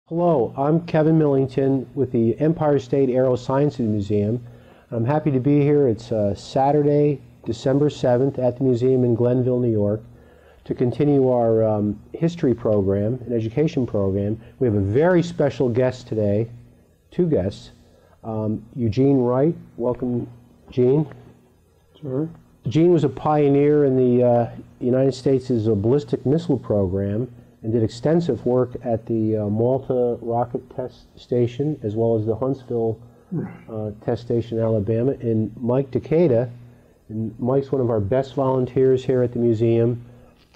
Hello, I'm Kevin Millington with the Empire State Aerosciences Museum. I'm happy to be here. It's Saturday, December 7th at the museum in Glenville, New York, to continue our history program, an education program. We have a very special guest today, two guests. Eugene Wright. Welcome, Gene. Sure. Gene was a pioneer in the United States' ballistic missile program and did extensive work at the Malta rocket test station as well as the Huntsville test station in Alabama. And Mike DeCata, and Mike's one of our best volunteers here at the museum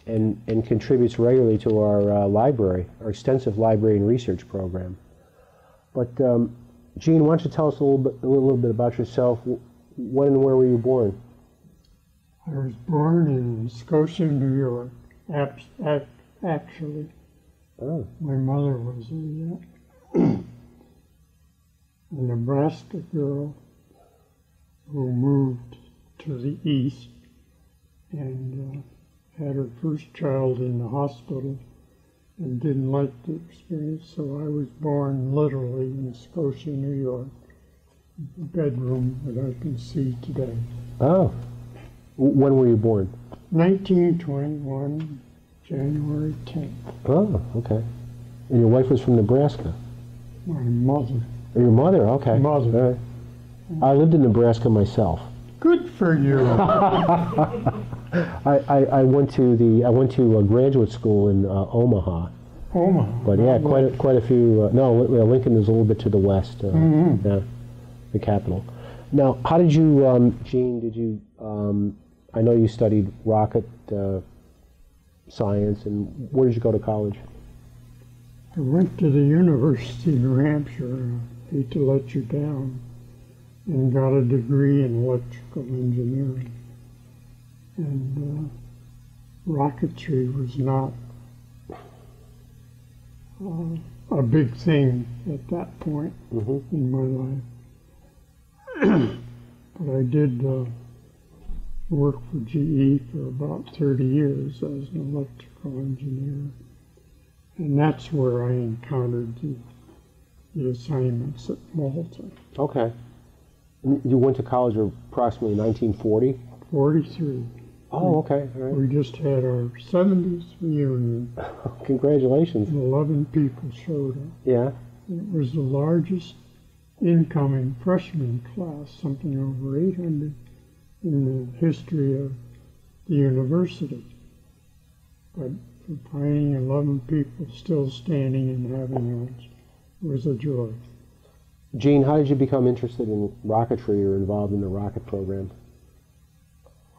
and contributes regularly to our library, our extensive library and research program. But Gene, why don't you tell us a little bit about yourself? When and where were you born? I was born in Scotia, New York. Actually, my mother was a Nebraska girl who moved to the east and had her first child in the hospital and didn't like the experience, so I was born literally in Scotia, New York, the bedroom that I can see today. Oh, when were you born? 1921. January 10th. Oh, okay. And your wife was from Nebraska? My mother. Or your mother? Okay. Mother. All right. I lived in Nebraska myself. Good for you. I went to graduate school in Omaha. Omaha. But yeah, quite a few. No, Lincoln is a little bit to the west. Yeah, the capital. Now, how did you, Gene? Did you? I know you studied rocket science, and where did you go to college? I went to the University of New Hampshire, hate to let you down, and got a degree in electrical engineering. And rocketry was not a big thing at that point in my life. But I did worked for GE for about 30 years as an electrical engineer. And that's where I encountered the assignments at Malta. Okay. You went to college approximately 1940? 43. Oh, okay. All right. We just had our 70th reunion. Congratulations. 11 people showed up. Yeah. It was the largest incoming freshman class, something over 800 in the history of the university. But for finding 11 people still standing and having lunch was a joy. Gene, how did you become interested in rocketry or involved in the rocket program?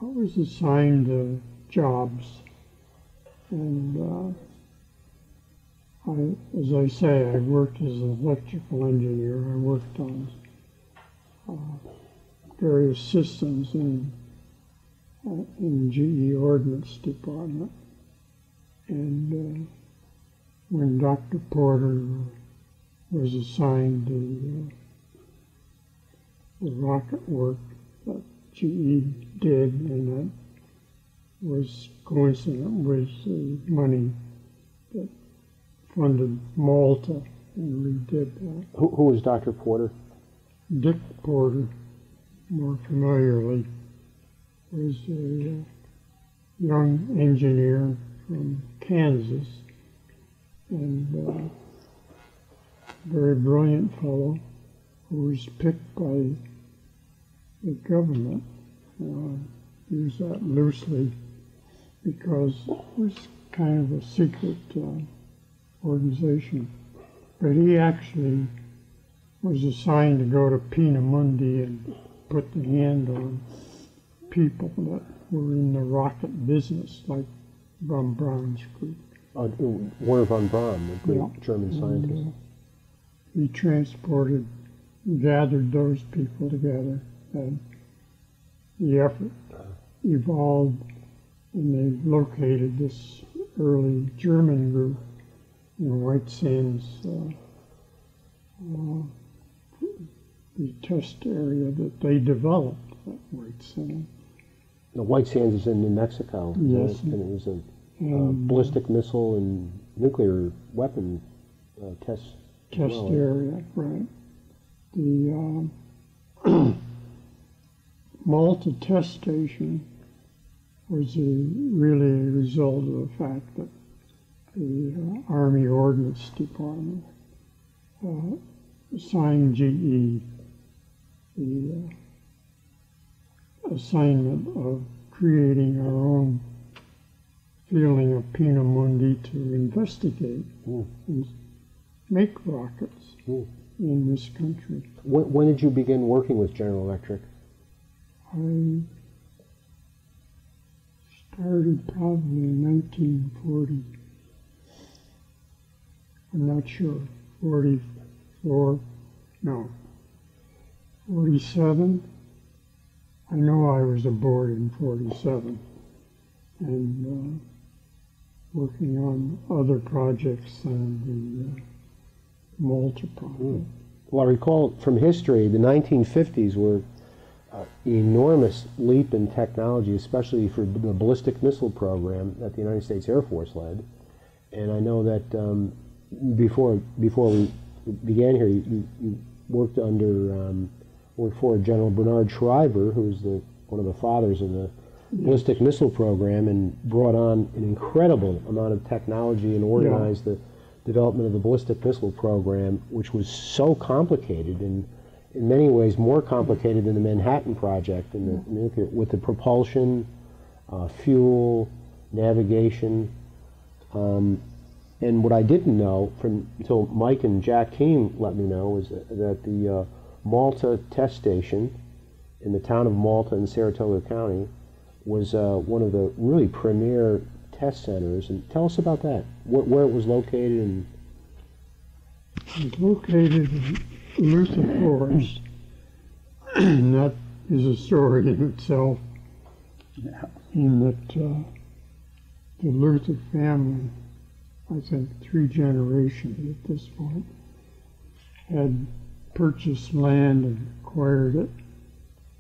I was assigned jobs, and as I say, I worked as an electrical engineer. I worked on various systems in GE Ordnance Department. And when Dr. Porter was assigned the rocket work that GE did, and that was coincident with the money that funded Malta, and we did that. Who was Dr. Porter? Dick Porter, more familiarly, was a young engineer from Kansas, and very brilliant fellow who was picked by the government. Use that loosely because it was kind of a secret organization. But he actually was assigned to go to Peenemünde and put the hand on people that were in the rocket business, like von Braun's group. Werner von Braun, the great German scientist. He gathered those people together, and the effort evolved, and they located this early German group in White Sands, the test area that they developed at White Sands. The White Sands is in New Mexico. Yes. And it was a ballistic missile and nuclear weapon test area, right. The Malta test station was really a result of the fact that the Army Ordnance Department assigned GE the assignment of creating our own feeling of Pina Mundi to investigate and make rockets in this country. When did you begin working with General Electric? I started probably in 1940. I'm not sure. 44, no, 47. I know I was aboard in 47 and working on other projects than the Malta project. Well, I recall from history, the 1950s were an enormous leap in technology, especially for the ballistic missile program that the United States Air Force led. And I know that before we began here, you worked worked for General Bernard Shriver, who was one of the fathers of the ballistic missile program, and brought on an incredible amount of technology and organized the development of the ballistic missile program, which was so complicated and in many ways more complicated than the Manhattan Project, with the propulsion, fuel, navigation. And what I didn't know until Mike and Jack Keene let me know was that the Malta test station in the town of Malta in Saratoga County was one of the really premier test centers. And tell us about that, where it was located. And it's located in Luther Forest, and that is a story in itself, in that the Luther family, I think 3 generations at this point, had purchased land and acquired it,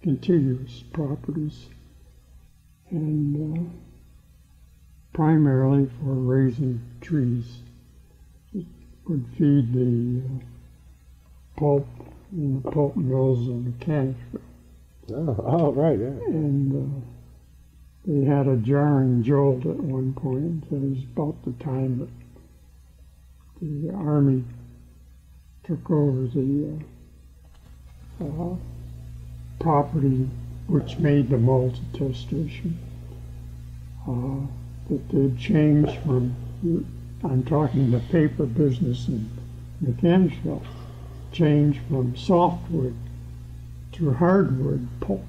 contiguous properties, and primarily for raising trees. It would feed the pulp in the pulp mills in Mechanicsville. Oh, right, yeah. And they had a jarring jolt at one point. It was about the time that the Army took over the property which made the Malta test station. That they'd changed from, I'm talking the paper business in Mechanicsville, changed from softwood to hardwood pulp.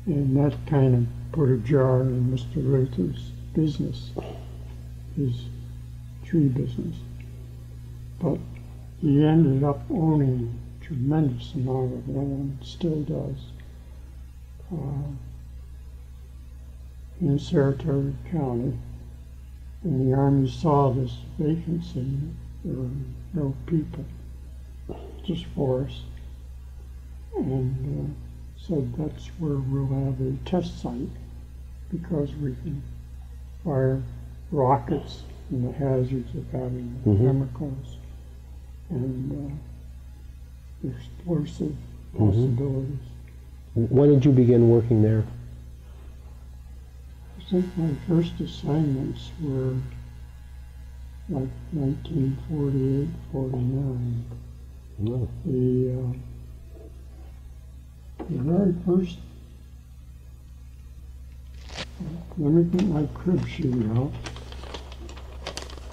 And that kind of put a jar in Mr. Luther's business, his tree business. But he ended up owning a tremendous amount of land, still does, in Saratoga County. And the Army saw this vacancy. There were no people, just forest, and said that's where we'll have a test site, because we can fire rockets and the hazards of having chemicals and explosive possibilities. When did you begin working there? I think my first assignments were like 1948, 49. No. The very first, let me get my crib sheet out.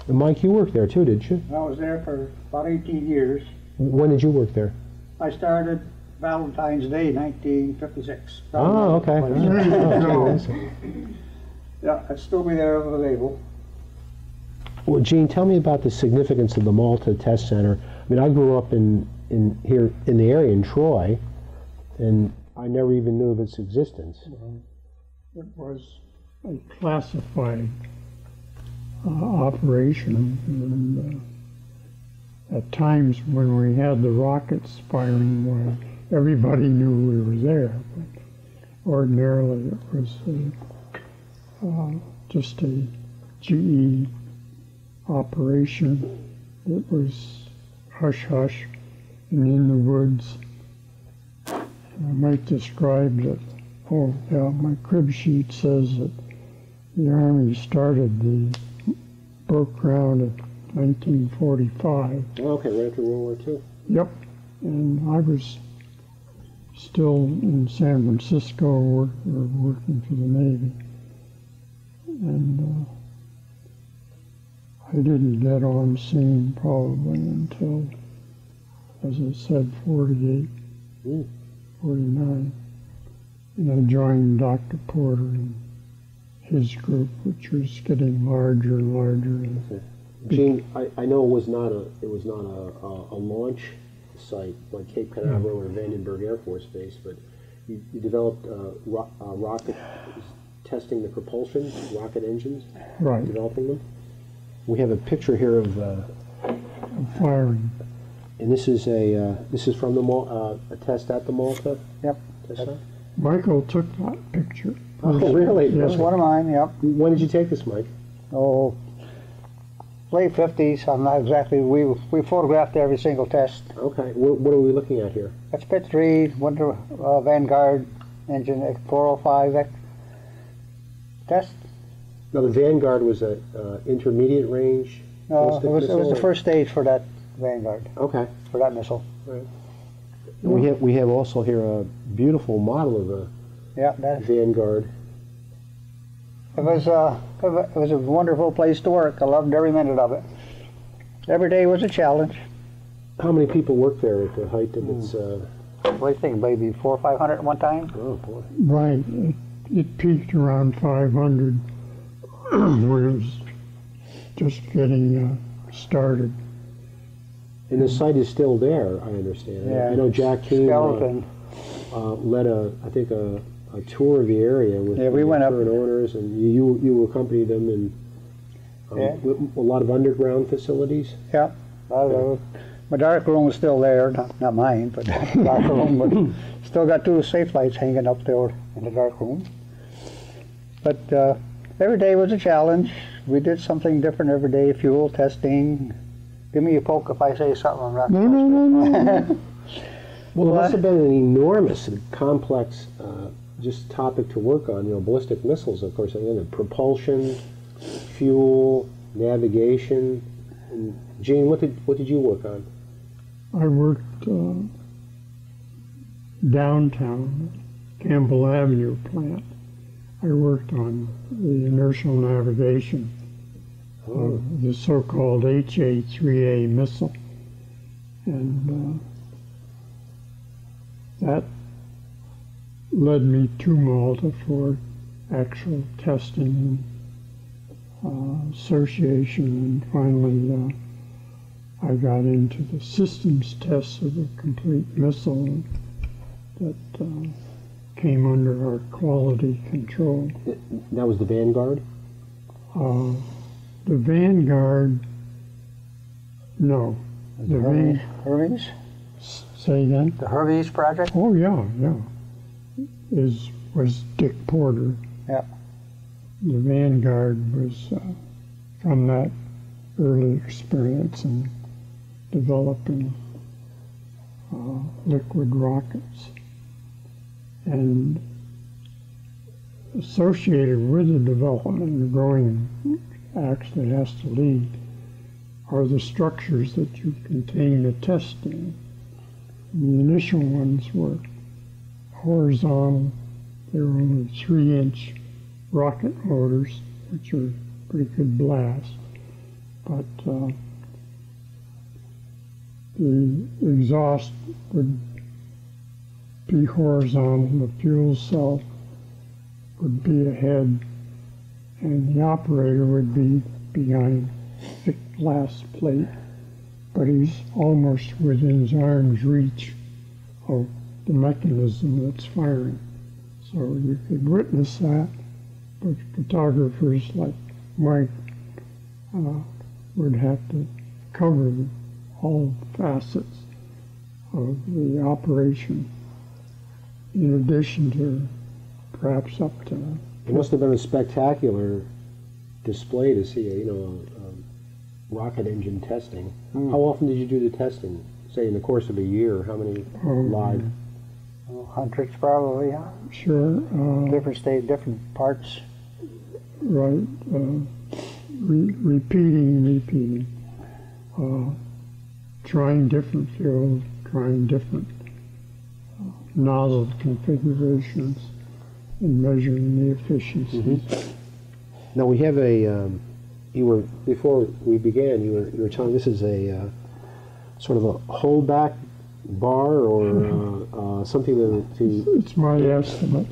And Mike, you worked there too, didn't you? I was there for about 18 years. When did you work there? I started Valentine's Day, 1956. Oh, okay. Yeah, I'd still be there if I was able. Well, Gene, tell me about the significance of the Malta Test Center. I mean, I grew up here in the area in Troy, and I never even knew of its existence. It was a classified operation, and at times when we had the rockets firing, well, everybody knew we were there. But ordinarily, it was just a GE operation it was hush-hush and in the woods. I might describe that, oh yeah, my crib sheet says that the Army started the broke ground in 1945. Oh, okay, right after World War II. Yep, and I was still in San Francisco working for the Navy. And I didn't get on scene probably until, as I said, 48, 49. And I joined Dr. Porter and his group, which was getting larger and larger. Okay. Gene, I know it was not a launch site like Cape Canaveral or Vandenberg Air Force Base, but you developed rocket testing the propulsion, rocket engines, Right. developing them. We have a picture here of Firing. and this is from the a test at the Malta. Yep. Test site? Michael took that picture. Oh, really? Yes. That's one of mine, yep. When did you take this, Mike? Oh, late 50s, I'm not exactly, we photographed every single test. Okay. What are we looking at here? That's Pit 3, Winter Vanguard engine 405 test. Now the Vanguard was a intermediate range. No, ballistic it was missile, the or- first stage for that Vanguard, Okay. for that missile. Right. And we have also here a beautiful model of a Yeah, that, Vanguard. it was a wonderful place to work. I loved every minute of it. Every day was a challenge. How many people work there at the height of its? What do you think, maybe 400 or 500 at one time? Oh boy. Right. It peaked around 500 when it was just getting started. And the site is still there, I understand. Yeah. I know Jack Keane Skeleton. led a tour of the area with Yeah, we the went up. current owners, and you accompanied them in Yeah. a lot of underground facilities. Yeah. My dark room was still there, not mine, but dark room. But still got 2 safe lights hanging up there in the dark room. But every day was a challenge. We did something different every day. Fuel testing. Give me a poke if I say something I'm not. No. Well, it must have been an enormous and complex just topic to work on. Ballistic missiles, of course, propulsion, fuel, navigation. And Gene, what did you work on? I worked downtown, Campbell Avenue plant. I worked on the inertial navigation of the so-called HA-3A missile. And that led me to Malta for actual testing and association, and finally I got into the systems tests of the complete missile that came under our quality control. That was the Vanguard? The Vanguard, no. The Hermes? Say again? The Hermes project? Oh yeah. Was Dick Porter. Yeah. The Vanguard was from that early experience in developing liquid rockets. And associated with the development, the growing acts that has to lead, are the structures that you contain the test in. The initial ones were horizontal. They were only 3-inch rocket motors, which are pretty good blast. But the exhaust would be horizontal, the fuel cell would be ahead, and the operator would be behind a thick glass plate, but he's almost within his arm's reach of the mechanism that's firing. So you could witness that, but photographers like Mike would have to cover all facets of the operation, in addition to perhaps up to... It must have been a spectacular display to see, rocket engine testing. How often did you do the testing? Say in the course of a year, how many live? Hundreds probably, yeah. Sure. Different state, different parts. Right. Repeating. Trying different fuels, trying different nozzle configurations, and measuring the efficiencies. Now we have a. You were before we began. You were telling this is a sort of a holdback bar or something to. It's my estimate.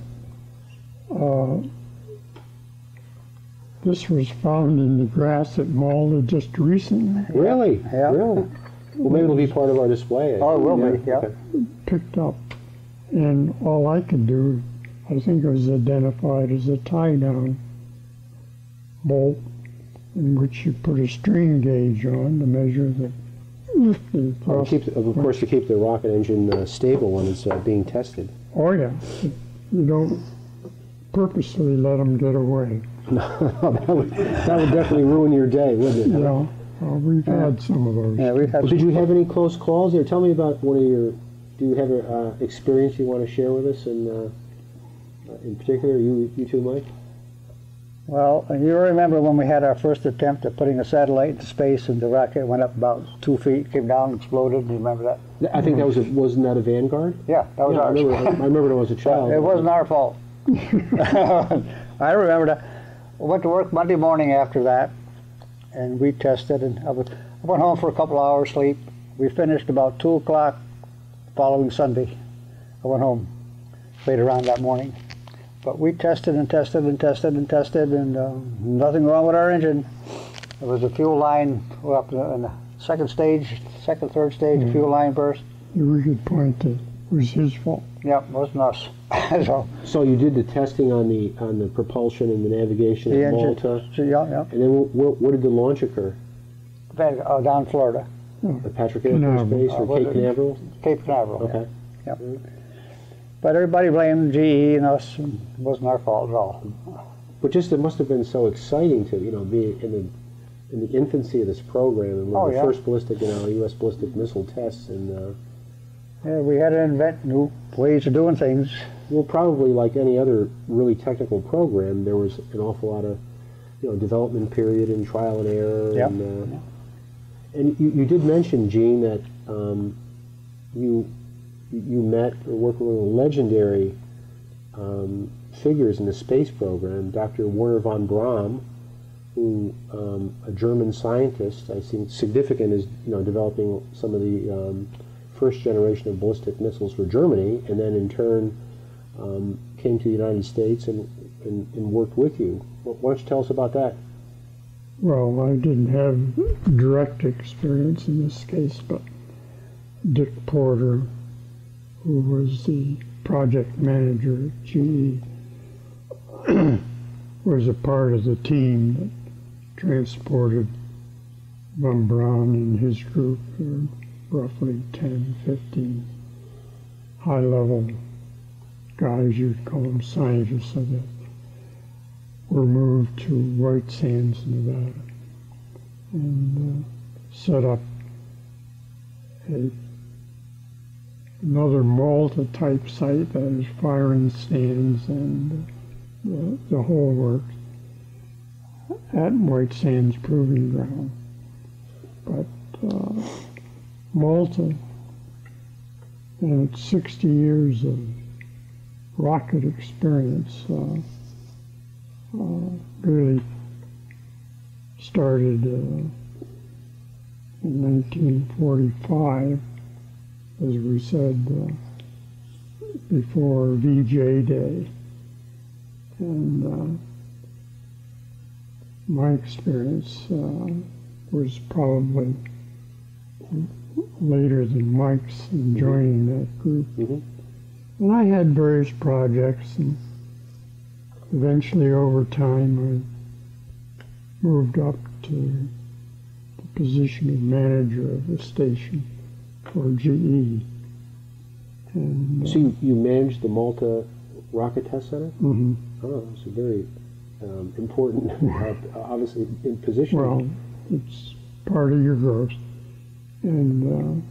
This was found in the grass at Malta just recently. Really? Yeah. Really? Well, maybe it'll be part of our display. Oh, it will be, yeah. Okay. Picked up, and all I could do, I think it was identified as a tie-down bolt in which you put a strain gauge on to measure the lifting thrust. Of course, to keep the rocket engine stable when it's being tested. Oh yeah, you don't purposely let them get away. that would definitely ruin your day, wouldn't it? Yeah, we've had some of those. Yeah, we've had. Well, did you have any close calls there? Tell me about one of your. Do you have an experience you want to share with us, in particular, you too, Mike? Well, you remember when we had our first attempt at putting a satellite into space, and the rocket went up about 2 feet, came down, exploded. Do you remember that? I think that wasn't that a Vanguard? Yeah, that was ours. I remember when I was a child. It wasn't our fault. I remember that. I went to work Monday morning after that, and we tested, and I went home for a couple hours sleep. We finished about 2 o'clock following Sunday. I went home later on that morning. But we tested and tested and tested and tested, and nothing wrong with our engine. There was a fuel line up in the second, third stage, the fuel line burst. We could point to it was his fault. Yep, it wasn't us. So you did the testing on the propulsion and the navigation the at engine, Malta? Yeah. And then where did the launch occur? Down in Florida. At Patrick Air Force Base or Cape Canaveral? Cape Canaveral. Okay. Yep. But everybody blamed GE and us. It wasn't our fault at all. But it must have been so exciting to be in the infancy of this program and one of the first ballistic, U.S. ballistic missile tests, and yeah, we had to invent new ways of doing things. Well, probably like any other really technical program, there was an awful lot of development period and trial and error. Yep. And you did mention, Gene, that you met or worked with one of the legendary figures in the space program, Dr. Werner von Braun, who a German scientist, I think significant is developing some of the first generation of ballistic missiles for Germany, and then in turn came to the United States and worked with you. Why don't you tell us about that? Well, I didn't have direct experience in this case, but Dick Porter, who was the project manager at GE, was a part of the team that transported von Braun and his group, roughly 10, 15 high-level guys, you'd call them scientists, I guess, were moved to White Sands, Nevada, and set up another Malta-type site that is firing stands and the whole works at White Sands Proving Ground. But Malta, and its 60 years of rocket experience, really started in 1945, as we said, before VJ Day. And my experience was probably later than Mike's in joining that group. And I had various projects, and eventually over time I moved up to the position of manager of the station for GE. And so you managed the Malta Rocket Test Center? Oh, it's a very important, obviously, in position. Well, it's part of your gross. And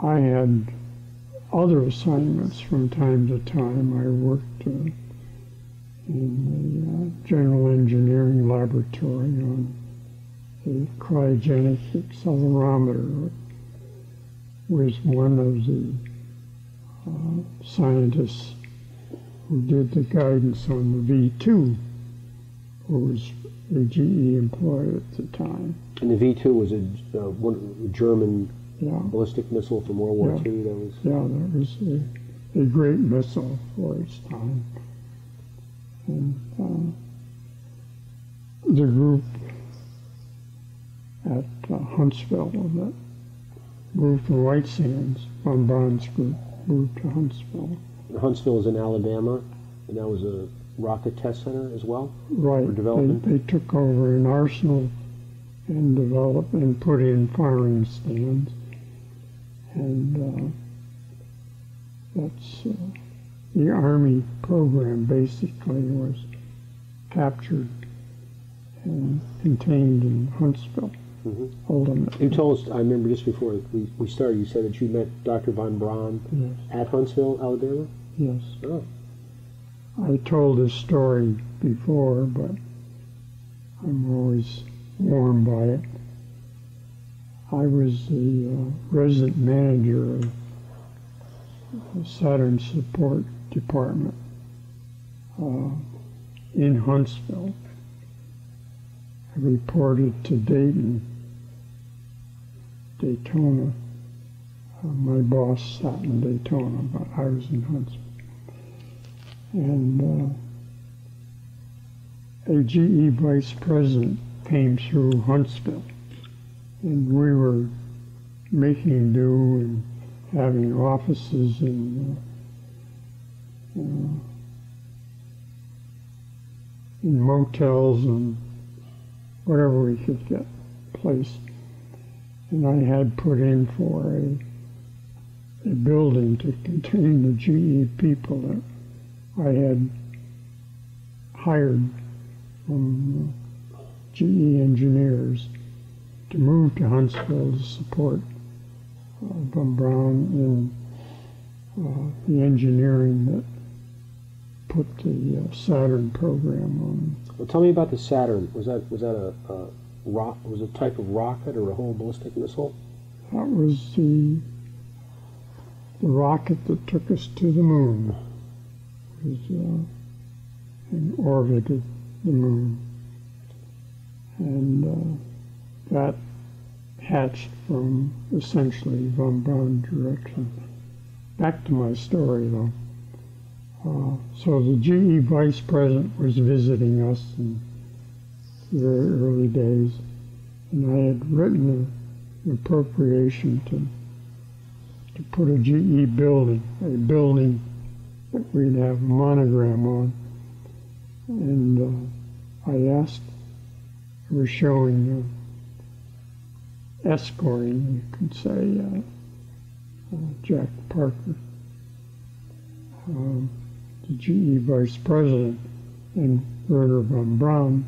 I had other assignments from time to time. I worked in the general engineering laboratory on the cryogenic accelerometer. Was one of the scientists who did the guidance on the V2, who was a GE employee at the time. And the V2 was a German Yeah. ballistic missile from World War II. That was That was a great missile for its time. And the group at Huntsville that moved to White Sands, von Braun's group moved to Huntsville. Huntsville is in Alabama, and that was a rocket test center as well. Right. For development. They took over an arsenal and developed and put in firing stands. And that's the Army program basically was captured and contained in Huntsville. Ultimately. You told us, I remember just before we started, you said that you met Dr. von Braun at Huntsville, Alabama? Yes. Oh. I told this story before, but I'm always warmed by it. I was the resident manager of the Saturn Support Department in Huntsville. I reported to Daytona. My boss sat in Daytona, but I was in Huntsville. And a GE vice president came through Huntsville, and we were making do and having offices in motels and whatever we could get placed. And I had put in for a building to contain the GE people that I had hired from GE engineers to move to Huntsville to support von Braun in the engineering that put the Saturn program on. Well, tell me about the Saturn. Was that a was it a type of rocket or a whole ballistic missile? That was the rocket that took us to the moon. It was, and orbited the moon. And that hatched from essentially von Braun direction. Back to my story though. So the GE vice president was visiting us in the very early days, and I had written an appropriation to put a GE building, that we'd have a monogram on. And I asked, we were showing escorting, you could say, Jack Parker, the GE vice president, and Werner von Braun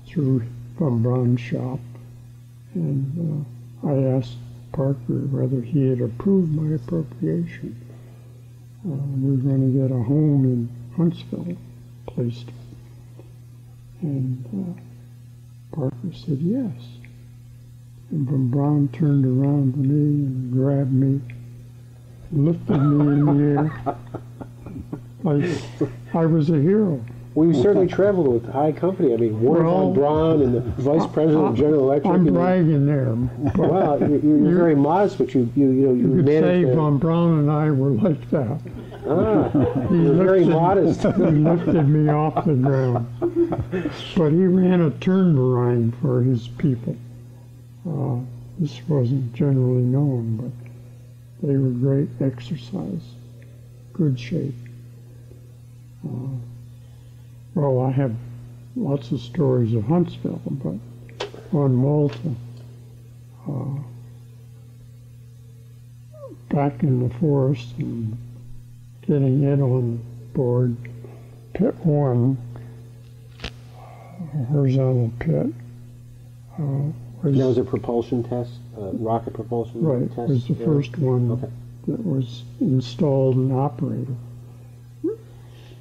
through von Braun's shop. And I asked Parker whether he had approved my appropriation. We were going to get a home in Huntsville placed. And Parker said yes. And von Braun turned around to me and grabbed me, lifted me in the air like I was a hero. Well, you certainly traveled with high company. I mean, Werner von Braun and the vice president of General Electric. I'm bragging there. Wow, you're very modest, but you could managed say to. von Braun and I were like that. You're very modest. He lifted me off the ground. But he ran a turnverein for his people. This wasn't generally known, but they were great exercise, good shape. Well, I have lots of stories of Huntsville, but on Malta, back in the forest and getting in on board Pit 1, horizontal pit. And that was a propulsion test, rocket propulsion Right, test? was the first one Okay. that was installed and operated.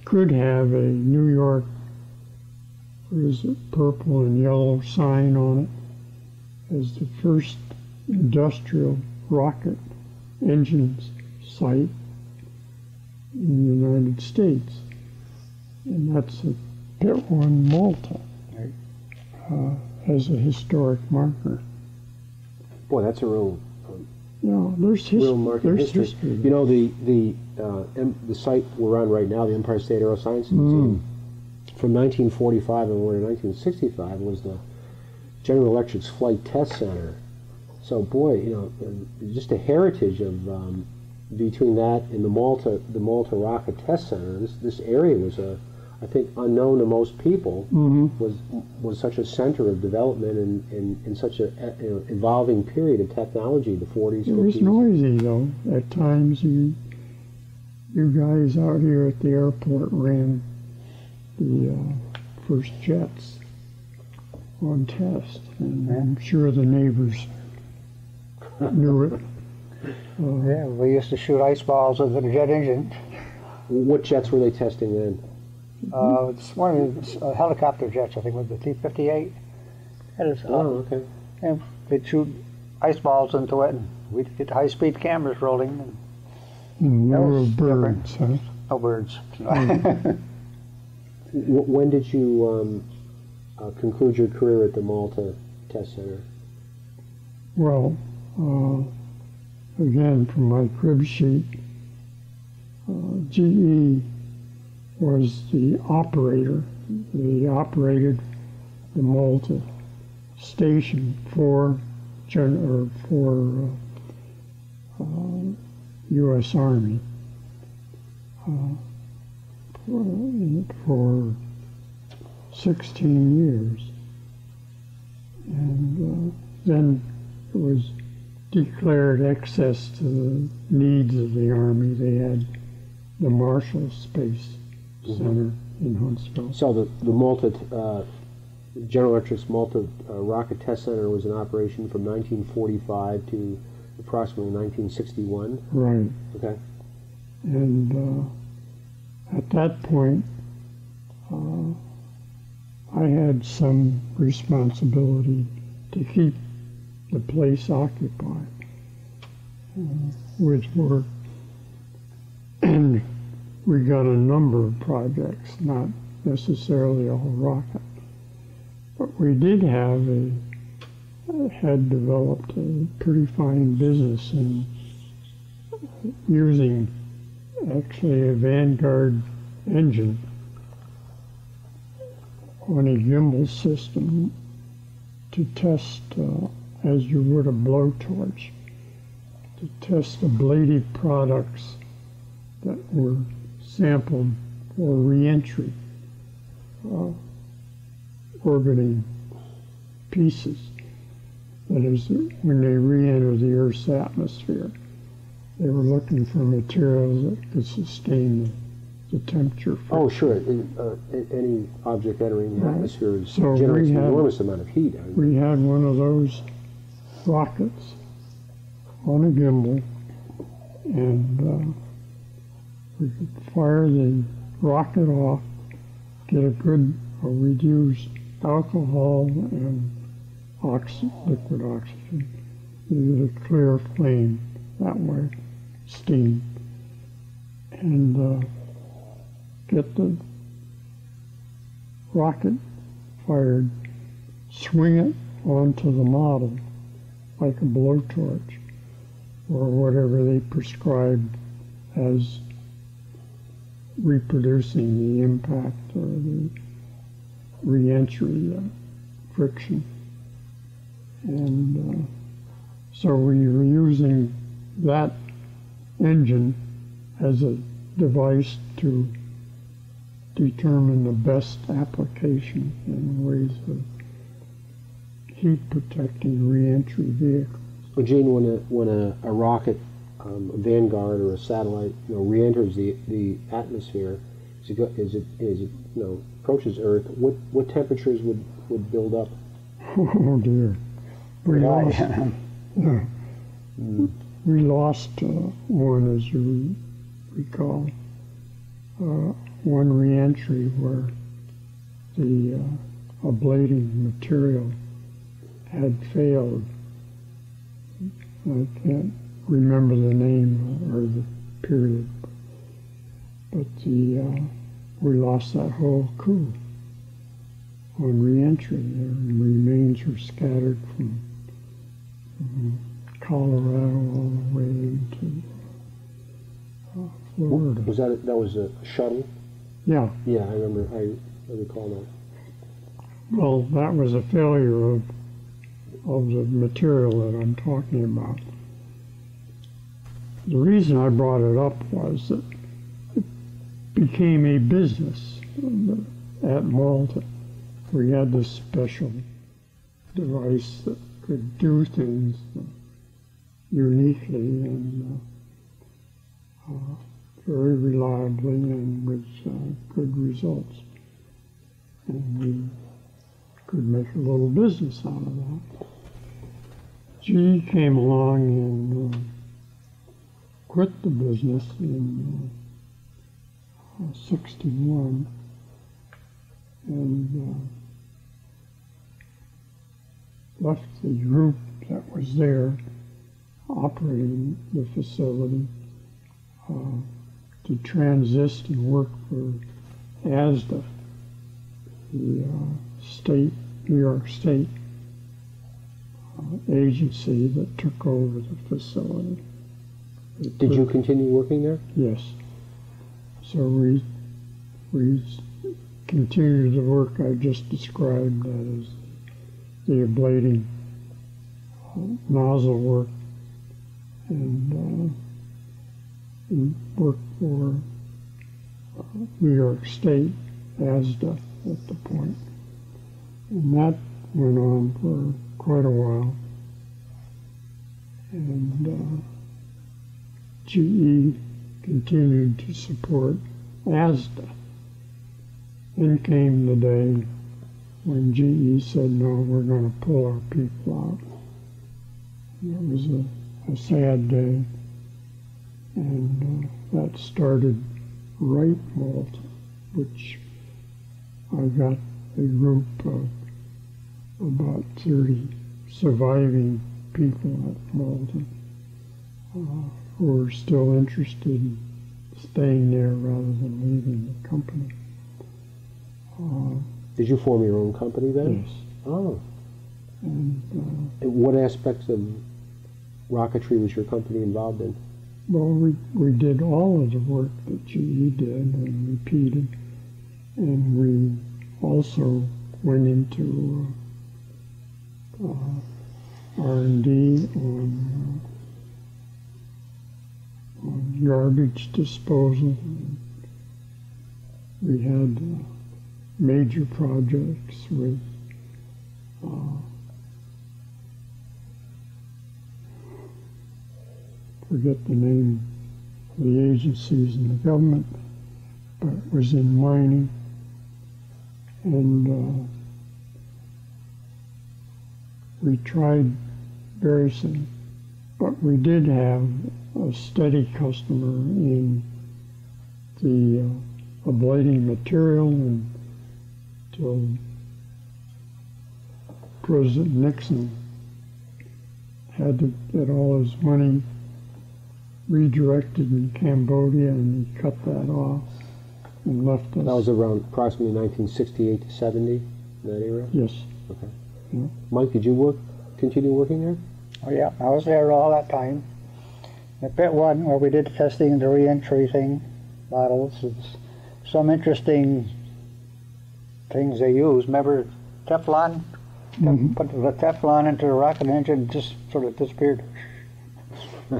Could have a New York, what is it, purple and yellow sign on it as the first industrial rocket engines site in the United States. And that's a Pit 1 Malta as a historic marker. Boy, that's a real Real market history. You know, the site we're on right now, the Empire State Aerosciences Museum, from 1945 and we're in 1965 was the General Electric's Flight Test Center. So, boy, you know, just a heritage of between that and the Malta Rocket Test Center. This area was I think unknown to most people. Was such a center of development in such a evolving period of technology, the 40s, 50s. It was noisy though. At times, you guys out here at the airport ran the first jets on test, and I'm sure the neighbors knew it. Yeah, we used to shoot ice balls with the jet engine. What jets were they testing then? It's one of the helicopter jets, I think, with the T-58. Okay. And they'd shoot ice balls into it, and we'd get high-speed cameras rolling. And No birds, huh? no birds. When did you conclude your career at the Malta Test Center? Well, again, from my crib sheet, GE was the operator. They operated the Malta station for U.S. Army for 16 years, and then it was declared excess to the needs of the Army. They had the Marshall Space Center in Huntsville. So the Malta, General Electric's Malta Rocket Test Center was in operation from 1945 to approximately 1961. Right. Okay. And at that point, I had some responsibility to keep the place occupied with work. And we got a number of projects, not necessarily all rocket. But we did have had developed a pretty fine business in using actually a Vanguard engine on a gimbal system to test, as you would a blowtorch, to test ablative products that were sampled for re-entry orbiting pieces. That is, when they re-enter the Earth's atmosphere, they were looking for materials that could sustain the temperature. Oh, sure. Any object entering the atmosphere So generates we an had- enormous amount of heat. We had one of those rockets on a gimbal, and we could fire the rocket off, get a good, we'd use alcohol and liquid oxygen, use a clear flame that way, steam, and get the rocket fired, swing it onto the model like a blowtorch or whatever they prescribed as reproducing the impact or the re-entry friction. And so we were using that engine as a device to determine the best application and ways of heat protecting re-entry vehicles. Well, Gene, when a rocket, a Vanguard or a satellite, re-enters the atmosphere, is it approaches Earth, what temperatures would build up? Oh dear. We lost, we lost one, as you recall, one reentry where the ablating material had failed. I can't remember the name or the period, but we lost that whole crew on reentry. Their remains were scattered from Colorado all the way into Florida. Was that was a shuttle? Yeah. Yeah, I remember. I recall that. Well, that was a failure of the material that I'm talking about. The reason I brought it up was that it became a business at Malta. We had this special device that could do things uniquely and very reliably and with good results. And we could make a little business out of that. GE came along and quit the business in '61 and left the group that was there operating the facility to transist and work for ASDA, the New York State agency that took over the facility. Did you continue working there? Yes. So we continued the work I just described, that is the ablating nozzle work, and worked for New York State, ASDA, at the point. And that went on for quite a while. And GE continued to support ASDA. Then came the day when GE said, no, we're going to pull our people out. And it was a sad day. And that started Wright-Malta, which I got a group of about 30 surviving people at Malta who were still interested in staying there rather than leaving the company. Did you form your own company then? Yes. Oh. And what aspects of rocketry was your company involved in? well, we did all of the work that GE did and repeated, and we also went into R&D on garbage disposal. We had major projects with forget the name of the agencies in the government, but it was in mining. And we tried various things, but we did have a steady customer in the ablating material until President Nixon had to get all his money redirected in Cambodia, and he cut that off and left us. That was around approximately 1968 to 70, that era? Yes. Okay. Yeah. Mike, did you continue working there? Oh yeah, I was there all that time. At Pit 1, where we did the testing, the re-entry thing, models, it's some interesting things they use. Remember Teflon? Mm-hmm. Put the Teflon into the rocket engine, just sort of disappeared.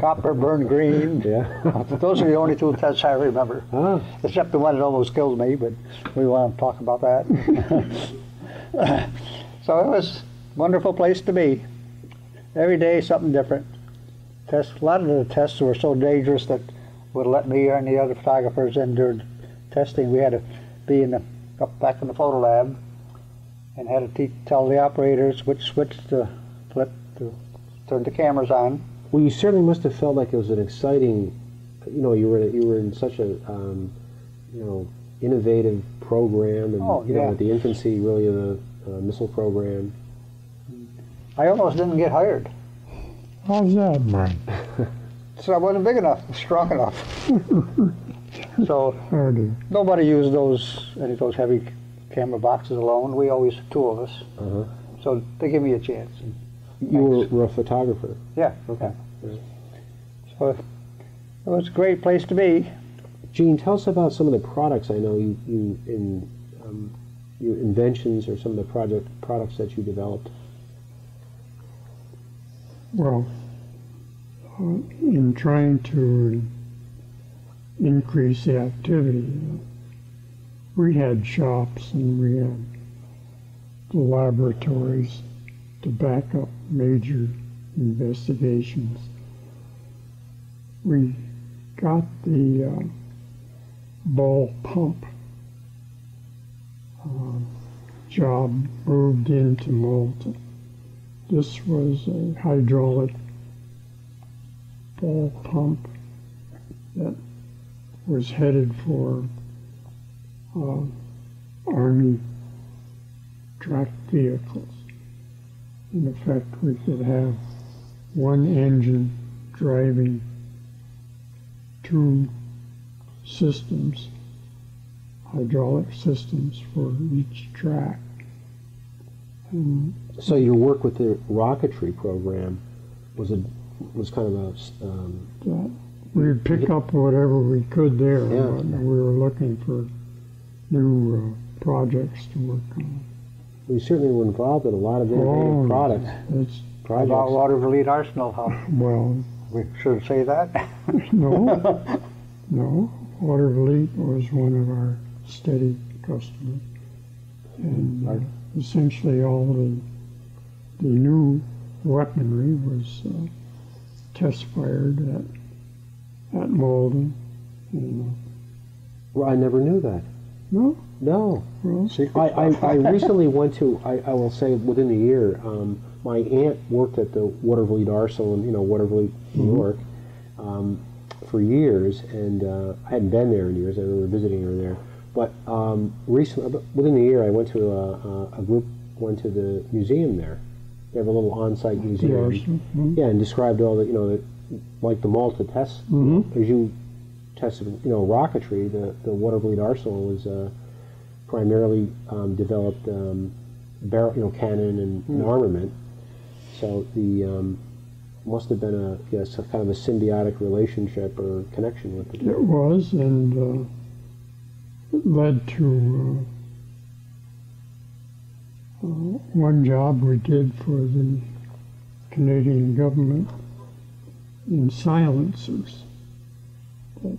Copper burned green. Yeah. Those are the only two tests I remember. Ah. Except the one that almost killed me, but we won't talk about that. So it was a wonderful place to be. Every day something different. A lot of the tests were so dangerous that would let me and the other photographers in during testing. We had to be in up back in the photo lab and had to tell the operators which switch to flip to turn the cameras on. Well, you certainly must have felt like it was an exciting, you know, you were in such a, you know, innovative program, and you know, at the infancy really of the missile program. I almost didn't get hired. How's that, Mike? So I wasn't big enough, strong enough. So Hardy. nobody used any of those heavy camera boxes alone. We always, two of us. So they give me a chance. You were a photographer. Yeah. Okay. Yeah. So it was a great place to be. Gene, tell us about some of the products. I know your inventions or some of the products that you developed. Well, in trying to increase the activity, we had shops and we had laboratories to back up major investigations. We got the ball pump job moved into Malta. This was a hydraulic ball pump that was headed for Army tracked vehicles. In effect, we could have one engine driving two systems, hydraulic systems for each track. And so your work with the rocketry program was kind of a we'd pick up whatever we could there. Yeah. We were looking for new projects to work on. we certainly were involved in a lot of innovative projects. About Waterville Arsenal, huh? Well, We should say that. no. Waterville was one of our steady customers. And essentially all the new weaponry was test fired at Malden. And, Well, I never knew that. no? No. Well, I recently went to, I will say within a year, my aunt worked at the Waterville Arsenal in, Waterville, New York, for years, and I hadn't been there in years. I remember visiting her there. But recently, within a year, I went to a group went to the museum there. They have a little on-site museum. Yeah, and described all the, like the Malta tests. As you tested, rocketry, the Waterville Arsenal was primarily developed barrel, cannon and armament. So the must have been a kind of a symbiotic relationship or connection with it. it was, and it led to one job we did for the Canadian government in silencers. That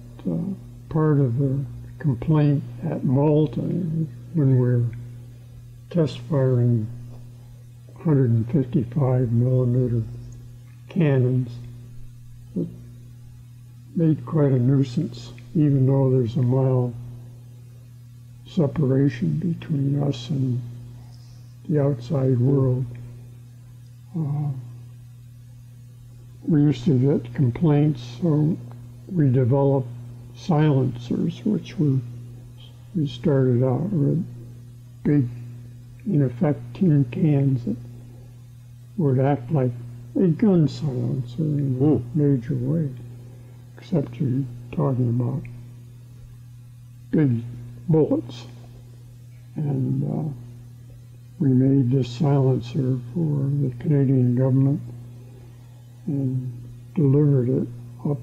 part of the complaint at Malta when we're test firing 155 millimeter cannons, it made quite a nuisance, even though there's a mile separation between us and the outside world. We used to get complaints, so we developed silencers, which we started out with big, in effect, tin cans that would act like a gun silencer in a major way, except you're talking about big bullets. And we made this silencer for the Canadian government and delivered it up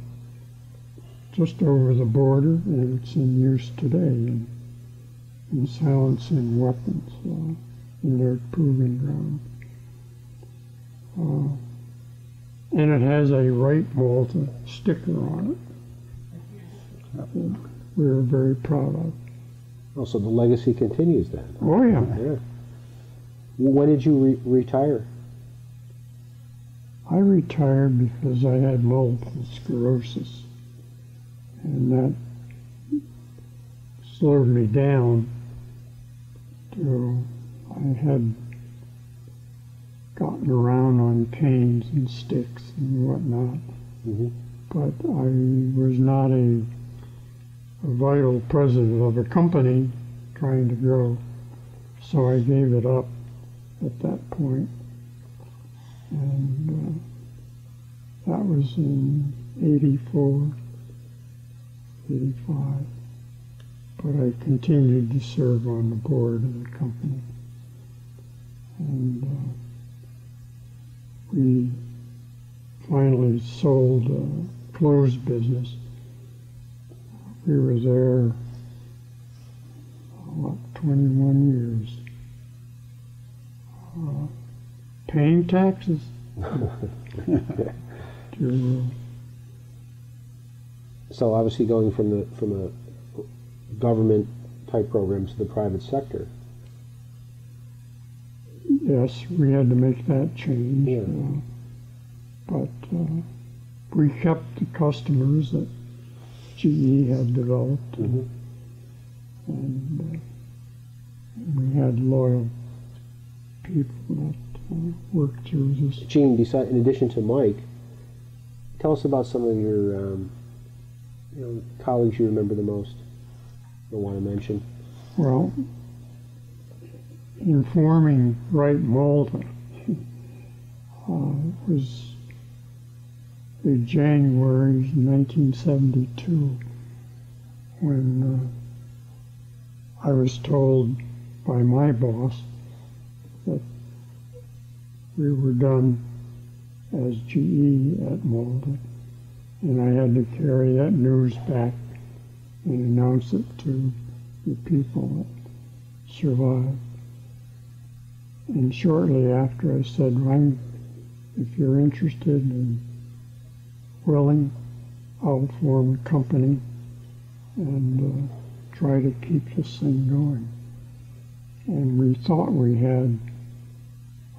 just over the border, and it's in use today in silencing weapons in their proving ground. And it has a Wright-Malta sticker on it that we're very proud of. Oh, so the legacy continues then. Oh, yeah. Yeah. When did you retire? I retired because I had multiple sclerosis, and that slowed me down I had gotten around on canes and sticks and whatnot, but I was not a vital president of a company trying to grow, so I gave it up at that point. And that was in 84, 85. But I continued to serve on the board of the company. And we finally sold a clothes business. We were there, 21 years. Paying taxes to, So obviously going from a government type program to the private sector. yes, we had to make that change. Yeah. But we kept the customers that GE had developed, and we had loyal people that worked through this. Gene, in addition to Mike, tell us about some of your colleagues you remember the most or want to mention. Well, in forming Wright-Malta was in January 1972 when I was told by my boss that we were done as GE at Malta, and I had to carry that news back and announce it to the people that survived. And shortly after I said, if you're interested and willing, I'll form a company and try to keep this thing going. And we thought we had,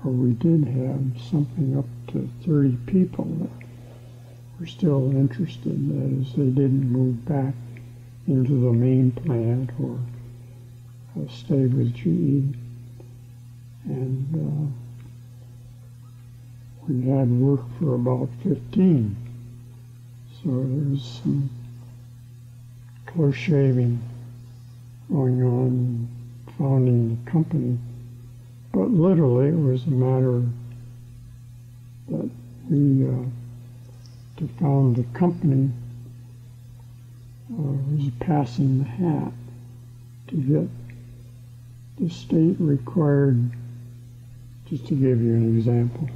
or we did have, something up to 30 people that were still interested. That is, they didn't move back into the main plant or stay with GE. And we had work for about 15. So there was some close shaving going on, founding the company. But literally it was a matter that we, to found the company, was passing the hat to get the state required. Just to give you an example,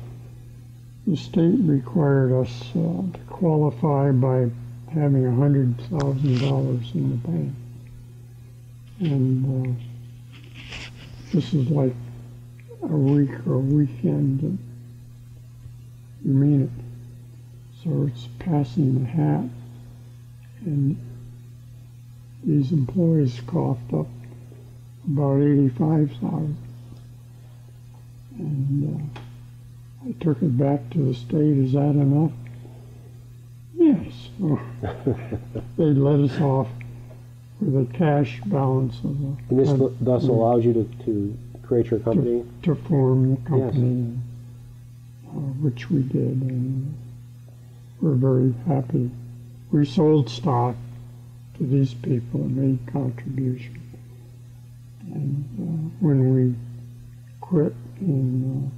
the state required us to qualify by having $100,000 in the bank. And this is like a week or a weekend that you mean it. So it's passing the hat, and these employees coughed up about $85,000. And I took it back to the state. Is that enough? Yes. So they let us off with a cash balance of And this thus allows you to create your company? To form the company, yes. Which we did, and we're very happy. We sold stock to these people and made contributions. And when we quit in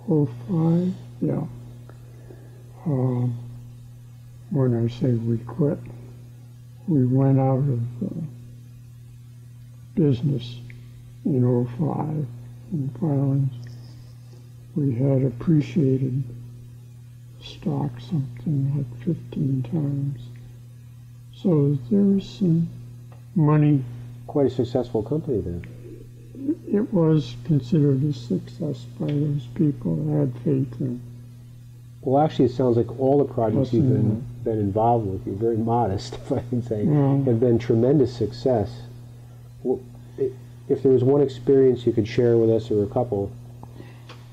05, yeah. When I say we quit, we went out of business in 05 in filings. We had appreciated stock something like 15 times. So there was some money. Quite a successful company then. It was considered a success by those people that had faith in. Well, actually, it sounds like all the projects you've been involved with, you're very modest, if I can say, have been tremendous success. Well, if there was one experience you could share with us, or a couple,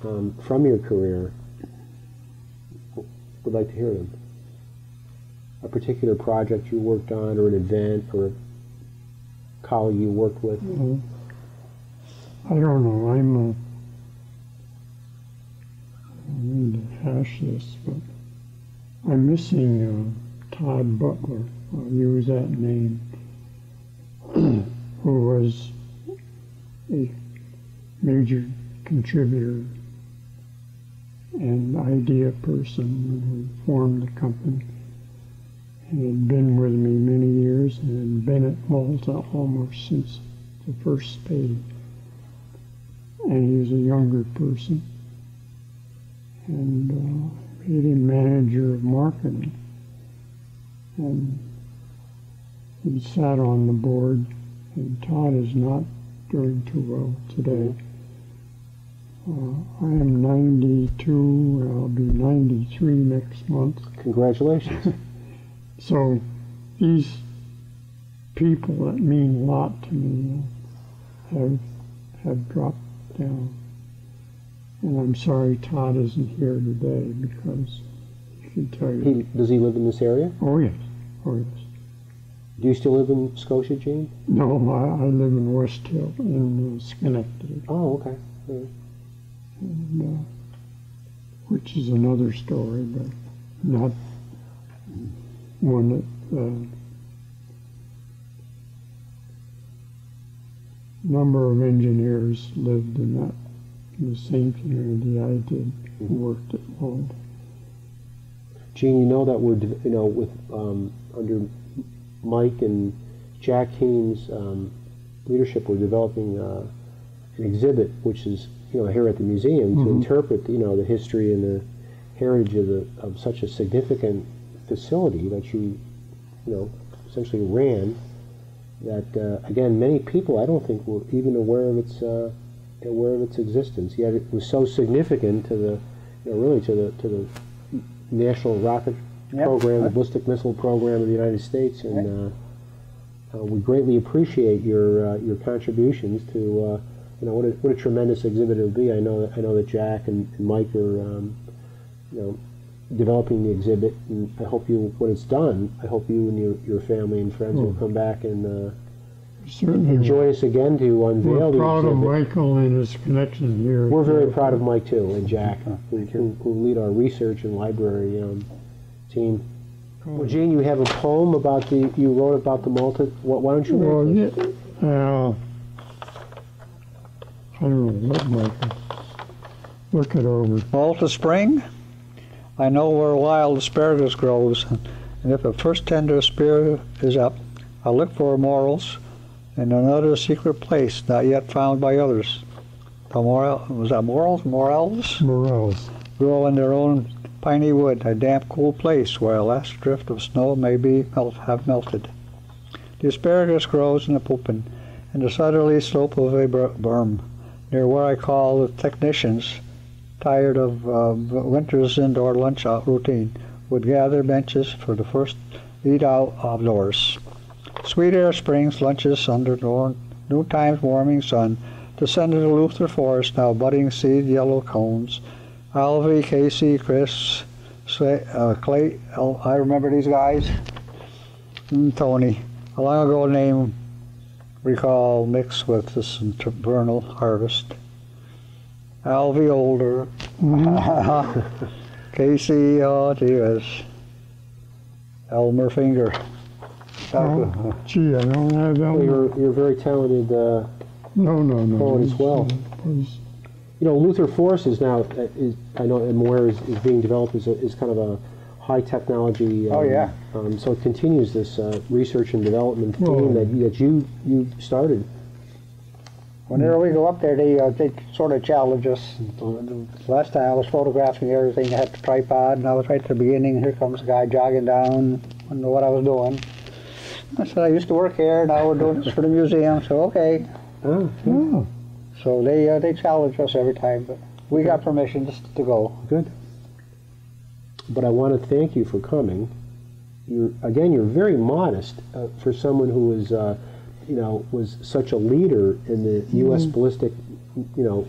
from your career, we'd like to hear them. a particular project you worked on, or an event, or a colleague you worked with? I don't know. I need to hash this, but I'm missing Todd Butler. I'll use that name. Who was a major contributor and idea person when we formed the company. He had been with me many years and had been at Malta almost since the first spade. And he was a younger person, and made him manager of marketing. And he sat on the board, and Todd is not doing too well today. I am 92, and I'll be 93 next month. Congratulations. So these people that mean a lot to me have dropped down. And I'm sorry Todd isn't here today, because he can tell you. Does he live in this area? Oh yes, oh yes. Do you still live in Scotia, Gene? No, I live in West Hill, in Schenectady. Oh, okay. Yeah. And, which is another story, but not one that number of engineers lived in the same community I did, who worked at Malta. Gene, you know that we're, with under Mike and Jack Heem's leadership, we're developing an exhibit, which is, here at the museum, to interpret, the history and the heritage of such a significant facility that you essentially ran. That again, many people I don't think were even aware of its existence. Yet it was so significant to the, really to the national rocket program, the ballistic missile program of the United States, and we greatly appreciate your contributions to. What a tremendous exhibit it would be. I know that Jack and Mike are developing the exhibit, and I hope when it's done, I hope you and your family and friends will come back and certainly join us again to unveil the exhibit. We're proud of Michael and his connection here. We're very proud of Mike too, and Jack, who lead our research and library team. Well, Gene, you have a poem you wrote about the Malta. Why don't you read it? I don't know, let Michael look it over. Malta Spring, I know where wild asparagus grows, and if a first tender spear is up, I'll look for morels in another secret place not yet found by others. Was that morels? Morels. Grow in their own piney wood, a damp, cool place where a last drift of snow may have melted. The asparagus grows in the Pupin, in the southerly slope of a berm, near where I call the technicians, tired of winter's indoor lunch out routine, would gather benches for the first eat out outdoors. Sweet air springs lunches under noontime's warming sun, descended the Luther forest, now budding seed yellow cones. Alvy, Casey, Chris, Clay, I remember these guys, and Tony. A long ago name recall mixed with this vernal harvest. Alvy older. Casey, Elmer Finger. Gee, I don't have that. Well, you're very talented No. poet as well. Luther Forest is now, I know I'm aware is being developed is kind of a high technology. So it continues this research and development theme that you started. Whenever we go up there, they sort of challenge us. Last time I was photographing everything, I had the tripod, and I was right at the beginning. Here comes a guy jogging down. I didn't know what I was doing. I said, I used to work here, now we're doing this for the museum, so okay. So they challenge us every time, but we got permission just to go. Good. But I want to thank you for coming. You're very modest for someone who was such a leader in the U.S. ballistic,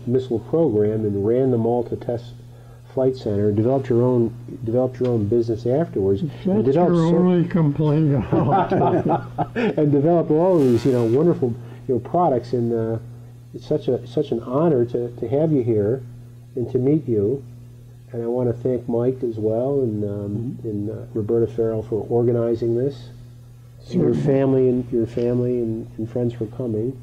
missile program and ran the Malta test Flight Center, developed your own business afterwards, and That's developed your only complaint about and developed all of these wonderful products. And it's such an honor to have you here and to meet you. And I want to thank Mike as well and Roberta Farrell for organizing this. And your family and friends for coming.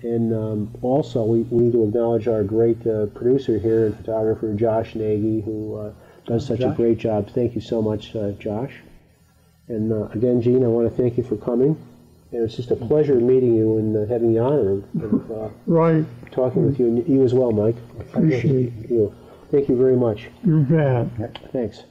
And also, we need to acknowledge our great producer here and photographer, Josh Nagy, who does such a great job. Thank you so much, Josh. And again, Gene, I want to thank you for coming. And it's just a pleasure meeting you and having the honor of right. talking with you. And you as well, Mike. Appreciate you. Thank you very much. You bet. Thanks.